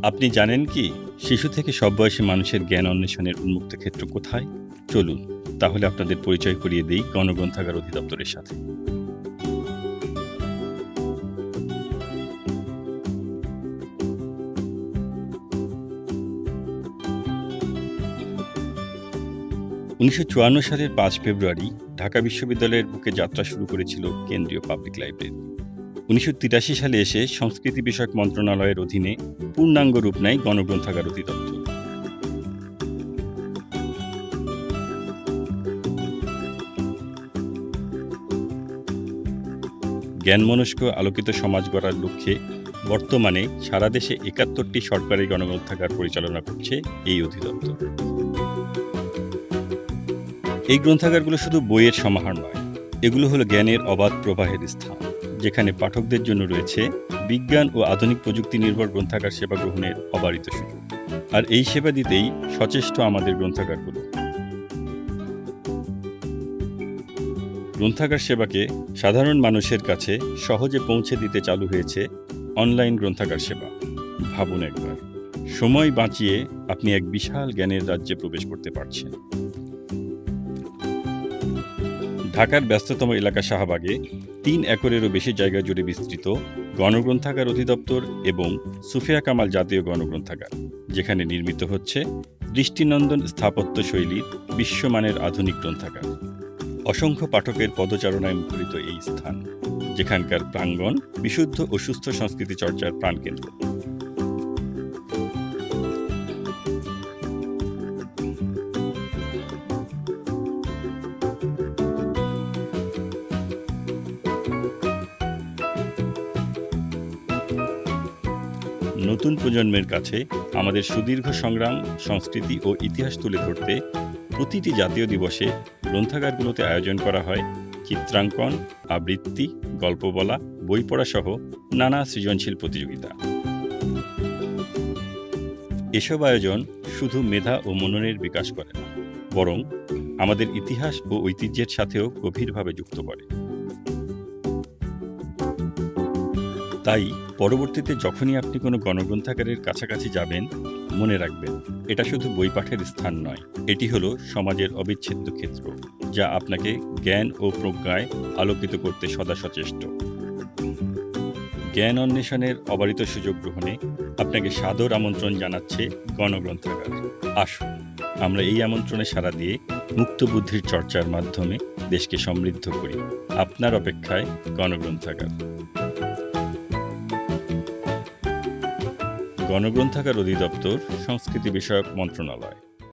আপনি জানেন কি শিশু থেকে সব বয়সী মানুষের জ্ঞান অন্বেষণের উন্মুক্ত ক্ষেত্র কোথায়? চলুন তাহলে আপনাদের পরিচয় করিয়ে দেই গণগ্রন্থাগার অধিদপ্তরের সাথে। ১৯৫৪ সালের ৫ ফেব্রুয়ারি ঢাকা বিশ্ববিদ্যালয়ের বুকে যাত্রা শুরু করেছিল কেন্দ্রীয় পাবলিক লাইব্রেরি। ১৯৮৩ সালে এসে সংস্কৃতি বিষয়ক মন্ত্রণালয়ের অধীনে পূর্ণাঙ্গ রূপ নেয় গণগ্রন্থাগার অধিদপ্তর। জ্ঞানমনস্ক আলোকিত সমাজ গড়ার লক্ষ্যে বর্তমানে সারা দেশে ৭১টি সরকারি গণগ্রন্থাগার পরিচালনা করছে এই অধিদপ্তর। এই গ্রন্থাগারগুলো শুধু বইয়ের সমাহার নয়, এগুলো হলো জ্ঞানের অবাধ প্রবাহের স্থান, যেখানে পাঠকদের জন্য রয়েছে বিজ্ঞান ও আধুনিক প্রযুক্তি নির্ভর গ্রন্থাগার সেবা গ্রহণের অবারিত সুযোগ। আর এই সেবা দিতেই সচেষ্ট আমাদের গ্রন্থাগারগুলো। গ্রন্থাগার সেবাকে সাধারণ মানুষের কাছে সহজে পৌঁছে দিতে চালু হয়েছে অনলাইন গ্রন্থাগার সেবা। ভাবুন একবার, সময় বাঁচিয়ে আপনি এক বিশাল জ্ঞানের রাজ্যে প্রবেশ করতে পারছেন। ঢাকার ব্যস্ততম এলাকা শাহবাগে ৩ একরেরও বেশি জায়গা জুড়ে বিস্তৃত গণগ্রন্থাগার অধিদপ্তর এবং সুফিয়া কামাল জাতীয় গণগ্রন্থাগার, যেখানে নির্মিত হচ্ছে দৃষ্টিনন্দন স্থাপত্য শৈলীর বিশ্বমানের আধুনিক গ্রন্থাগার। অসংখ্য পাঠকের পদচারণায় মুখরিত এই স্থান, যেখানকার প্রাঙ্গণ বিশুদ্ধ ও সুস্থ সংস্কৃতি চর্চার প্রাণকেন্দ্র। নতুন প্রজন্মের কাছে আমাদের সুদীর্ঘ সংগ্রাম, সংস্কৃতি ও ইতিহাস তুলে ধরতে প্রতিটি জাতীয় দিবসে গ্রন্থাগারগুলোতে আয়োজন করা হয় চিত্রাঙ্কন, আবৃত্তি, গল্প বলা, বই পড়া সহ নানা সৃজনশীল প্রতিযোগিতা। এসব আয়োজন শুধু মেধা ও মননের বিকাশ করে না, বরং আমাদের ইতিহাস ও ঐতিহ্যের সাথেও গভীরভাবে যুক্ত করে। তাই পরবর্তীতে যখনই আপনি কোনো গণগ্রন্থাগারের কাছাকাছি যাবেন, মনে রাখবেন, এটা শুধু বই পাঠের স্থান নয়, এটি হলো সমাজের অবিচ্ছেদ্য ক্ষেত্র, যা আপনাকে জ্ঞান ও প্রজ্ঞায় আলোকিত করতে সদা সচেষ্ট। জ্ঞান অন্বেষণের অবারিত সুযোগ গ্রহণে আপনাকে সাদর আমন্ত্রণ জানাচ্ছে গণগ্রন্থাগার। আসুন আমরা এই আমন্ত্রণে সাড়া দিয়ে মুক্ত বুদ্ধির চর্চার মাধ্যমে দেশকে সমৃদ্ধ করি। আপনার অপেক্ষায় গণগ্রন্থাগার। গণগ্রন্থাগার অধিদপ্তর, সংস্কৃতি বিষয়ক মন্ত্রণালয়।